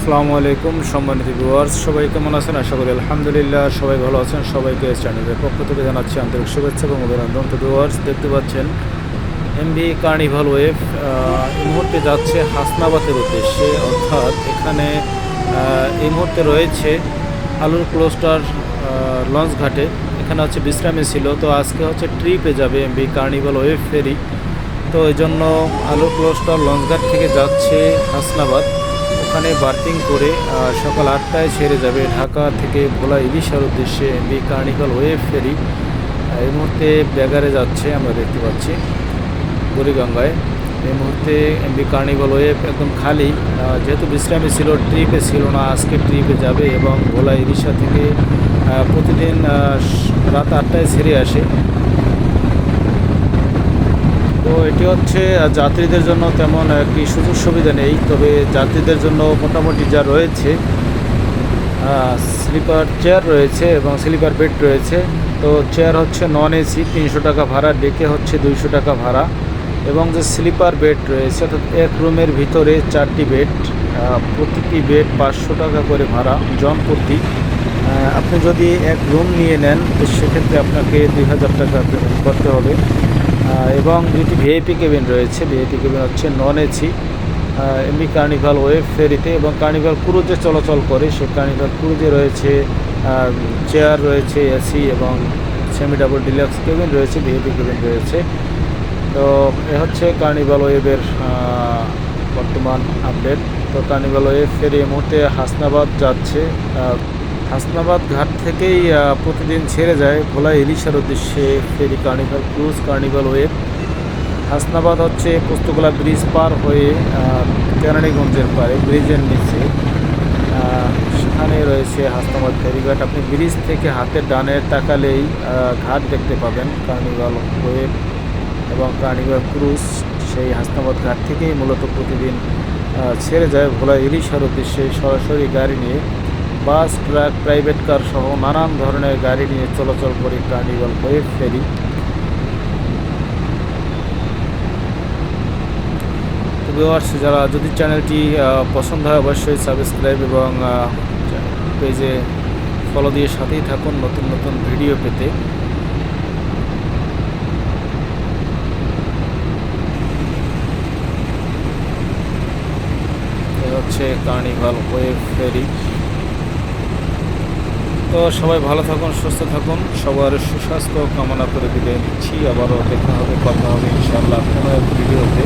আসসালামু আলাইকুম সম্মানিত ভিউয়ার্স, সবাই কেমন আছেন? আশা করি আলহামদুলিল্লাহ সবাই ভালো আছেন। সবাইকে চ্যানেলের পক্ষ থেকে জানাচ্ছি আন্তরিক শুভেচ্ছা এবং অভিনন্দন। তো ভিউয়ার্স, দেখতে পাচ্ছেন এমভি কার্নিভাল ওয়েভ এই মুহূর্তে যাচ্ছে হাসনাবাদের উদ্দেশ্যে, অর্থাৎ এখানে এই মুহূর্তে রয়েছে আলুর ক্লোস্টার লঞ্চ ঘাটে। এখানে হচ্ছে বিশ্রামে ছিল, তো আজকে হচ্ছে ট্রিপে যাবে এমভি কার্নিভাল ওয়েভ ফেরি। তো এই জন্য আলুর ক্লোস্টার লঞ্চ ঘাট থেকে যাচ্ছে হাসনাবাদ, ওখানে বার্থিং করে সকাল 8টায় ছেড়ে যাবে ঢাকা থেকে ভোলা ইলিশার উদ্দেশ্যে এমভি কার্নিভাল ওয়েভ ফেরি। এই মুহূর্তে ব্যাগারে যাচ্ছে, আমরা দেখতে পাচ্ছি বুড়িগঙ্গায়। এই মুহূর্তে এমভি কার্নিভাল ওয়েভ একদম খালি, যেহেতু বিশ্রামে ছিল, ট্রিপে ছিল না, আজকে ট্রিপে যাবে এবং ভোলা ইলিশা থেকে প্রতিদিন রাত 8টায় ছেড়ে আসে। তো এটি হচ্ছে যাত্রীদের জন্য তেমন একটি সুযোগ সুবিধা নেই, তবে যাত্রীদের জন্য মোটামুটি যা রয়েছে স্লিপার চেয়ার রয়েছে এবং স্লিপার বেড রয়েছে। তো চেয়ার হচ্ছে নন এসি 300 টাকা ভাড়া, ডেকে হচ্ছে 200 টাকা ভাড়া, এবং যে স্লিপার বেড রয়েছে অর্থাৎ এক রুমের ভিতরে 4টি বেড, প্রতিটি বেড 500 টাকা করে ভাড়া জন প্রতি। আপনি যদি এক রুম নিয়ে নেন তো সেক্ষেত্রে আপনাকে 2000 টাকা পেমেন্ট করতে হবে। এবং দুটি ভিআইপি কেবিন রয়েছে, ভিআইপি কেবিন হচ্ছে non AC MV Carnival Wave ফেরিতে, এবং কার্নিভাল ক্রুজে চলাচল করে। সেই কার্নিভাল ক্রুজে রয়েছে চেয়ার রয়েছে, এসি এবং সেমি ডাবল ডিলাক্স কেবিন রয়েছে, ভিআইপি কেবিন রয়েছে। তো এ হচ্ছে কার্নিভাল ওয়েভের বর্তমান আপডেট। তো কার্নিভাল ওয়েভ ফেরি এই মুহূর্তে হাসনাবাদ যাচ্ছে। হাসনাবাদ ঘাট থেকেই প্রতিদিন ছেড়ে যায় ভোলা ইলিশার উদ্দেশ্যে ferry Carnival Cruise Carnival Wave. Hasnabad হচ্ছে পোস্তগোলা ব্রিজ পার হয়ে কেরানীগঞ্জের পারে ব্রিজের নিচে সেখানে রয়েছে হাসনাবাদ ফেরিঘাট। আপনি ব্রিজ থেকে হাতের ডানে তাকালেই ঘাট দেখতে পাবেন কার্নিভাল ওয়েভ এবং কার্নিভাল ক্রুজ। সেই হাসনাবাদ ঘাট থেকেই মূলত প্রতিদিন ছেড়ে যায় ভোলা ইলিশার উদ্দেশ্যে সরাসরি গাড়ি নিয়ে। বাস, ট্রাক, প্রাইভেট কার সহ নানান ধরনের গাড়ি নিয়ে চলাচল করে কার্নিভাল ওয়েভ ফেরি। তো ভিউয়ার্স, যারা যদি চ্যানেলটি পছন্দ হয় অবশ্যই সাবস্ক্রাইব এবং পেজে ফলো দিয়ে সাথেই থাকুন নতুন নতুন ভিডিও পেতে। এ হচ্ছে কার্নিভাল ওয়েভ ফেরি। তো সবাই ভালো থাকুন, সুস্থ থাকুন, সবার সুস্বাস্থ্য কামনা করে বিদায় নিচ্ছি। আবারও দেখা হবে, কথা হবে ইনশাআল্লাহ কোনো এক ভিডিওতে।